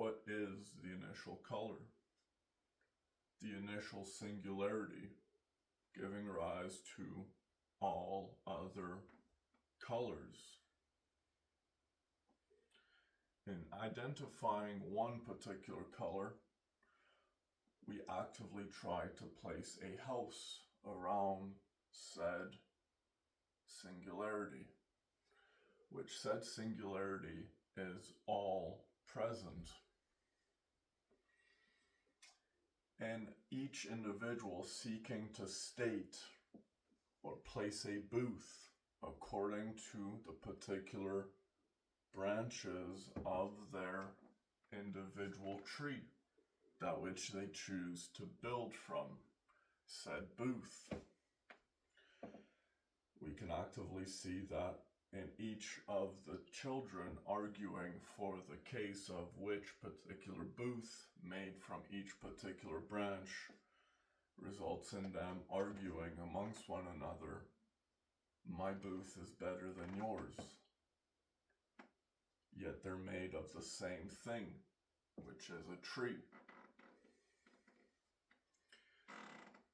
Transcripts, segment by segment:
what is the initial color? The initial singularity, giving rise to all other colors. In identifying one particular color, we actively try to place a house around said singularity, which said singularity is all present. And each individual seeking to state or place a booth according to the particular branches of their individual tree, that which they choose to build from said booth. We can actively see that in each of the children arguing for the case of which particular booth made from each particular branch results in them arguing amongst one another, my booth is better than yours. Yet they're made of the same thing, which is a tree.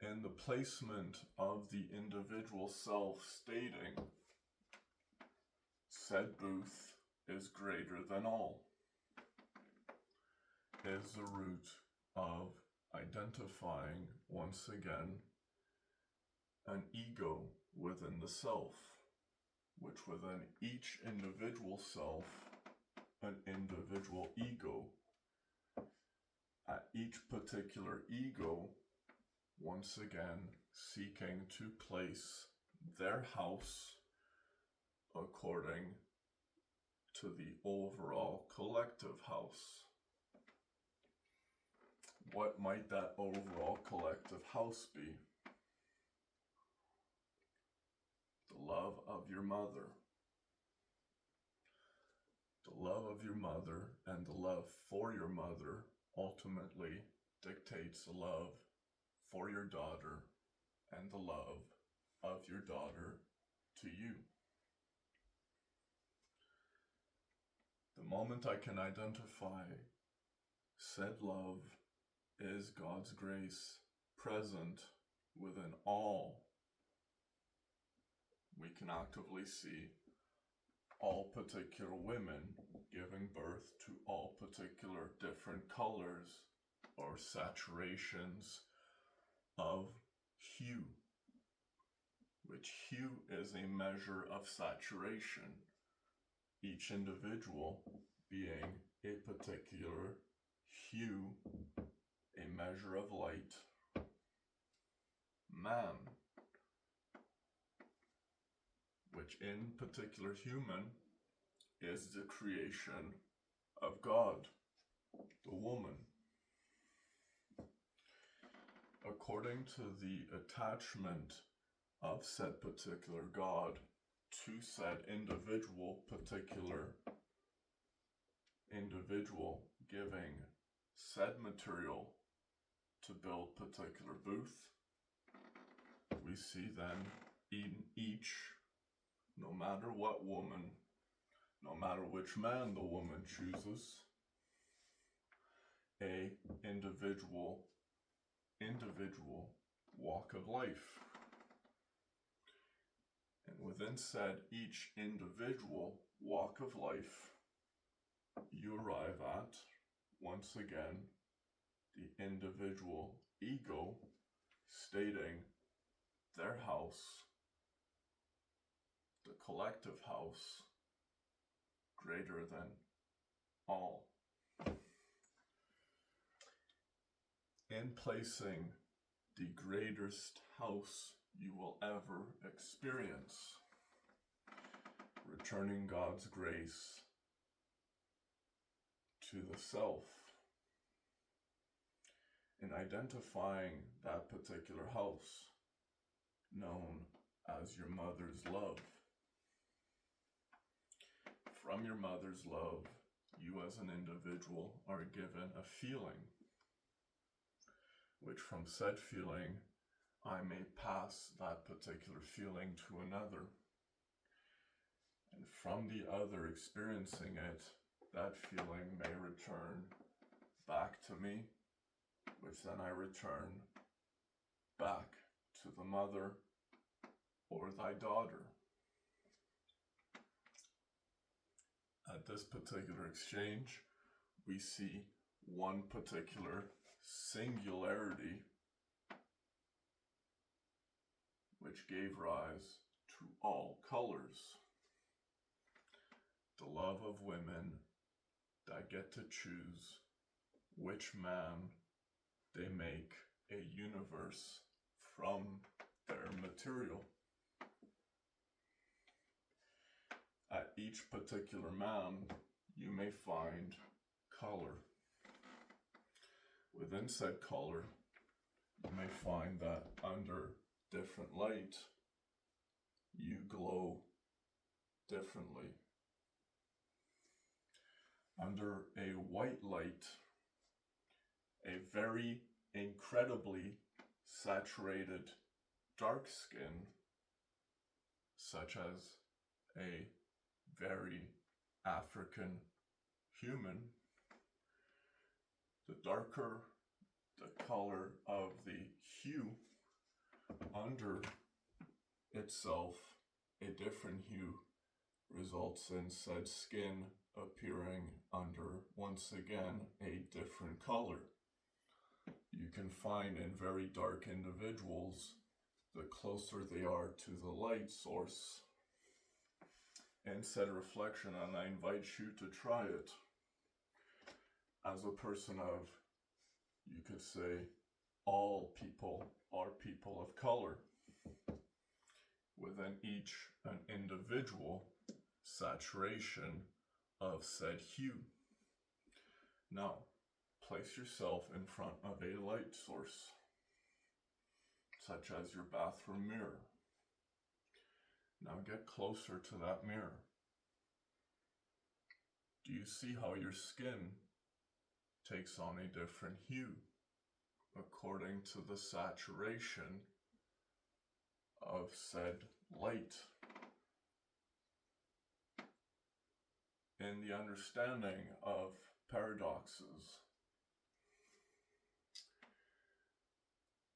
In the placement of the individual self stating, said booth is greater than all, is the root of identifying, once again, an ego within the self, which within each individual self, an individual ego. At each particular ego, once again, seeking to place their house according to the overall collective house. What might that overall collective house be? The love of your mother. The love of your mother and the love for your mother ultimately dictates the love for your daughter and the love of your daughter to you. The moment I can identify said love is God's grace present within all, we can actively see all particular women giving birth to all particular different colors or saturations of hue, which hue is a measure of saturation, each individual being a particular hue, a measure of light. Man, which in particular human is the creation of God, the woman. According to the attachment of said particular God to said particular individual giving said material to build particular booth, we see then in each, no matter what woman, no matter which man the woman chooses, a individual walk of life. And within said each individual walk of life, you arrive at, once again, the individual ego stating their house, the collective house, greater than all. In placing the greatest house you will ever experience, returning God's grace to the self, in identifying that particular house known as your mother's love. From your mother's love, you as an individual are given a feeling, which from said feeling, I may pass that particular feeling to another. And from the other experiencing it, that feeling may return back to me, which then I return back to the mother or thy daughter. At this particular exchange, we see one particular singularity which gave rise to all colors. The love of women that get to choose which man they make a universe from their material. At each particular man, you may find color. Within said color, you may find that under different light, you glow differently. Under a white light, a very incredibly saturated dark skin, such as a very African human, the darker the color of the hue, under itself a different hue results in said skin appearing under, once again, a different color. You can find in very dark individuals, the closer they are to the light source, and said reflection, and I invite you to try it. As a person of, you could say, all people are people of color. Within each an individual saturation of said hue. Now, place yourself in front of a light source, such as your bathroom mirror. Now get closer to that mirror. Do you see how your skin takes on a different hue according to the saturation of said light? In the understanding of paradoxes,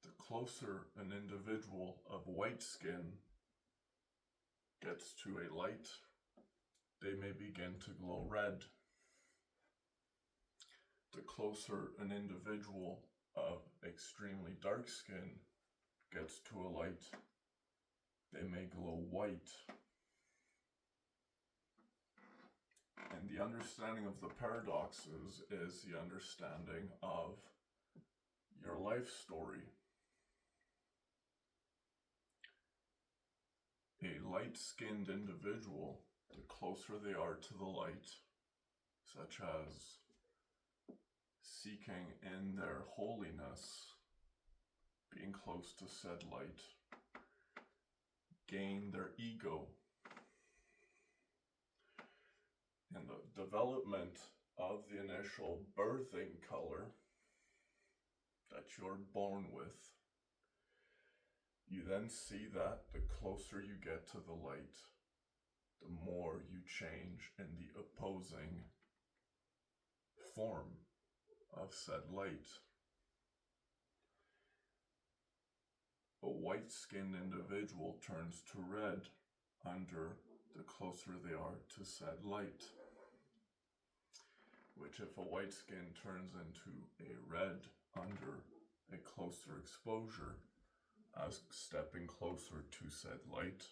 the closer an individual of white skin gets to a light, they may begin to glow red. The closer an individual of extremely dark skin gets to a light, they may glow white. And the understanding of the paradoxes is the understanding of your life story. A light-skinned individual, the closer they are to the light, such as seeking in their holiness, being close to said light, gain their ego. In the development of the initial birthing color that you're born with, you then see that the closer you get to the light, the more you change in the opposing form of said light. A white-skinned individual turns to red under the closer they are to said light, which if a white skin turns into a red under a closer exposure, as stepping closer to said light,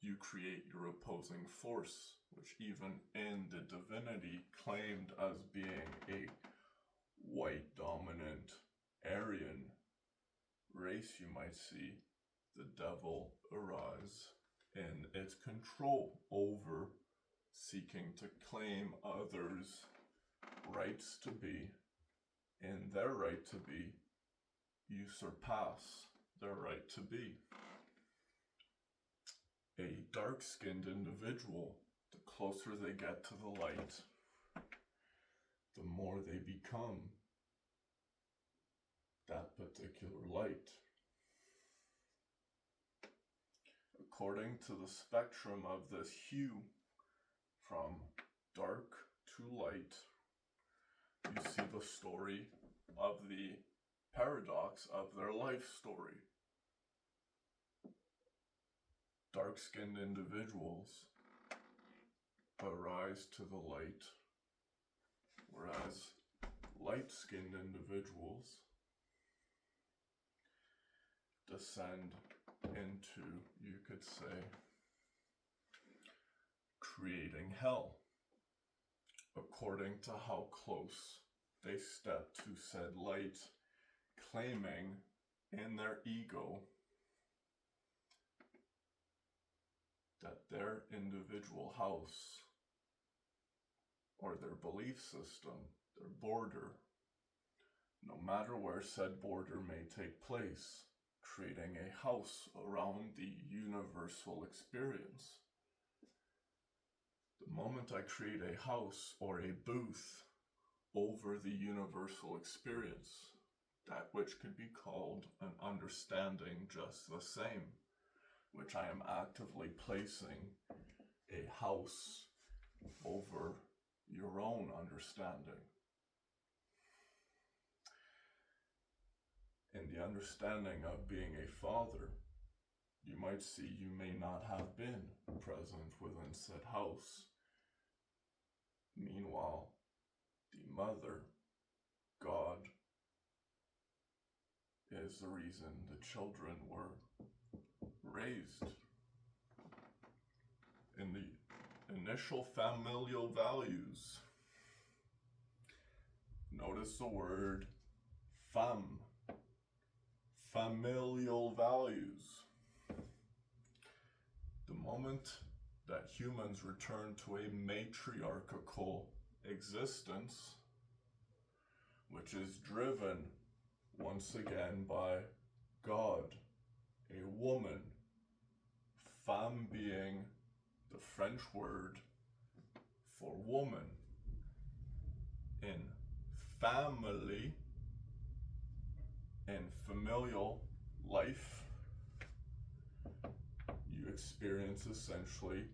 you create your opposing force, which even in the divinity claimed as being a white dominant Aryan race, you might see the devil arise in its control over seeking to claim others' rights to be, and their right to be, you surpass their right to be. A dark-skinned individual, the closer they get to the light, the more they become that particular light. According to the spectrum of this hue, from dark to light, you see the story of the paradox of their life story. Dark-skinned individuals arise to the light, whereas light-skinned individuals descend into, you could say, creating hell, according to how close they step to said light, claiming in their ego that their individual house or their belief system, their border, no matter where said border may take place, creating a house around the universal experience. The moment I create a house or a booth over the universal experience, that which could be called an understanding just the same, which I am actively placing a house over your own understanding. In the understanding of being a father, you might see you may not have been present within said house. Meanwhile, the mother, God, is the reason the children were raised. In the initial familial values, notice the word familial values. The moment that humans return to a matriarchal existence, which is driven once again by God, a woman, femme being the French word for woman. In family, in familial life, you experience essentially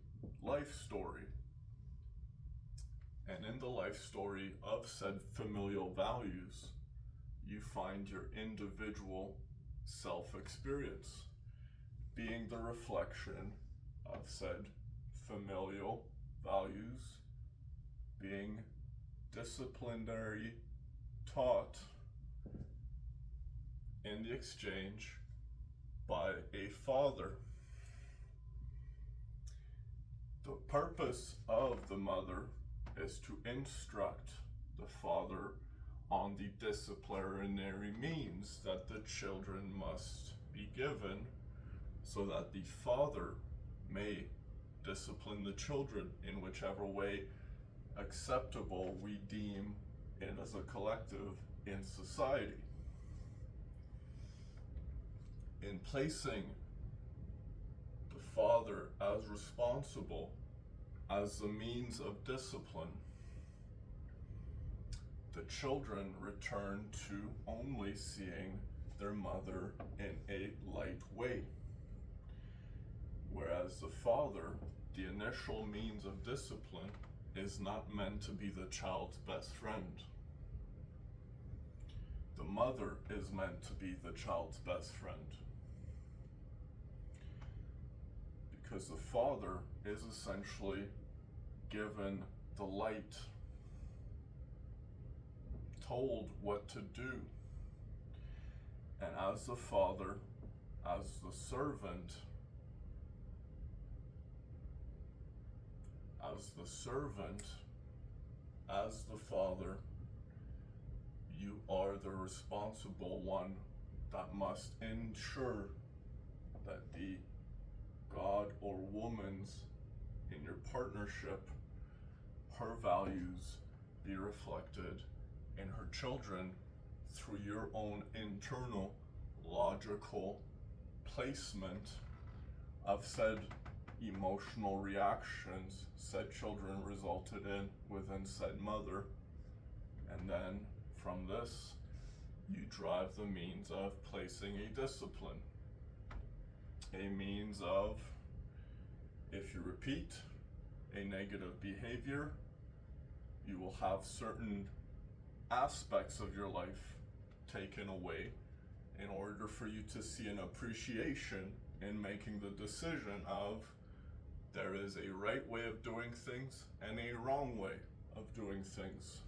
life story. And in the life story of said familial values, you find your individual self-experience being the reflection of said familial values, being disciplinary taught in the exchange by a father. The purpose of the mother is to instruct the father on the disciplinary means that the children must be given so that the father may discipline the children in whichever way acceptable we deem it as a collective in society. In placing the father as responsible as the means of discipline, the children return to only seeing their mother in a light way. Whereas the father, the initial means of discipline, is not meant to be the child's best friend. The mother is meant to be the child's best friend. Because the father is essentially given the light, told what to do. And as the father, as the servant, as the father, you are the responsible one that must ensure that the God or woman's in your partnership, her values be reflected in her children through your own internal logical placement of said emotional reactions said children resulted in within said mother. And then from this, you drive the means of placing a discipline. A means of, if you repeat a negative behavior, you will have certain aspects of your life taken away in order for you to see an appreciation in making the decision of there is a right way of doing things and a wrong way of doing things.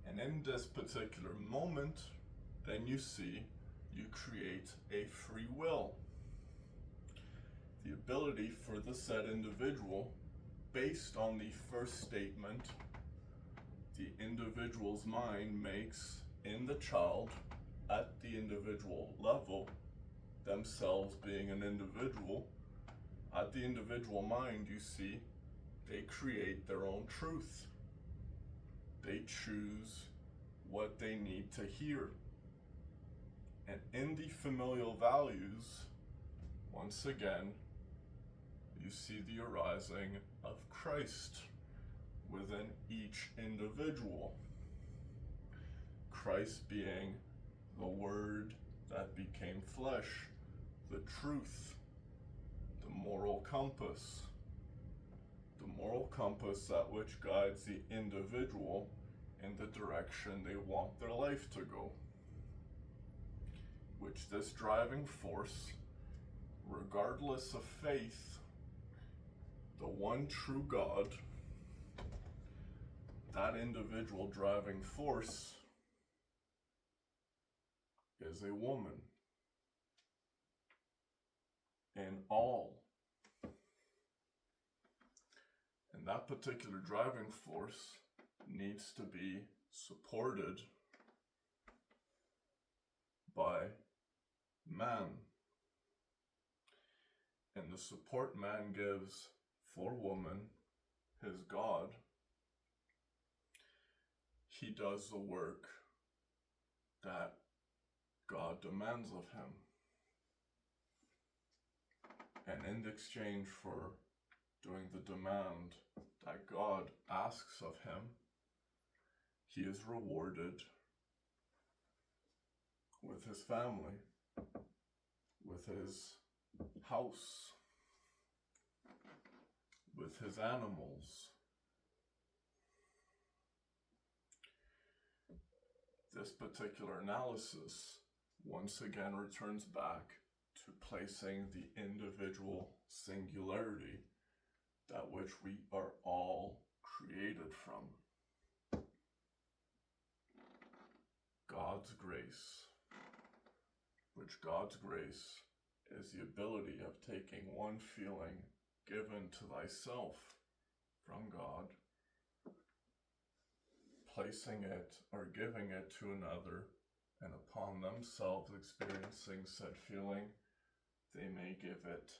And in this particular moment, then you see you create a free will. The ability for the said individual, based on the first statement the individual's mind makes in the child at the individual level, themselves being an individual, at the individual mind, you see, they create their own truth. They choose what they need to hear. And in the familial values, once again, you see the arising of Christ within each individual. Christ being the Word that became flesh, the truth, the moral compass that which guides the individual in the direction they want their life to go. Which this driving force, regardless of faith, the one true God, that individual driving force is a woman. In all. And that particular driving force needs to be supported by man. And the support man gives for woman, his God, he does the work that God demands of him. And in exchange for doing the demand that God asks of him, he is rewarded with his family, with his house, with his animals. This particular analysis once again returns back to placing the individual singularity, that which we are all created from. God's grace, which God's grace is the ability of taking one feeling given to thyself from God, placing it or giving it to another, and upon themselves experiencing said feeling, they may give it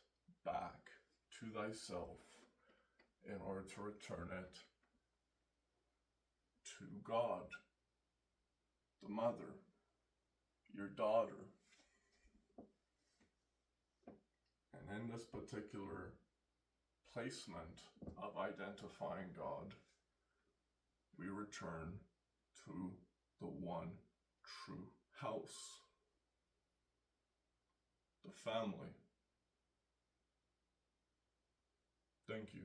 back to thyself in order to return it to God, the mother, your daughter. And in this particular placement of identifying God, we return to the one true house, the family. Thank you.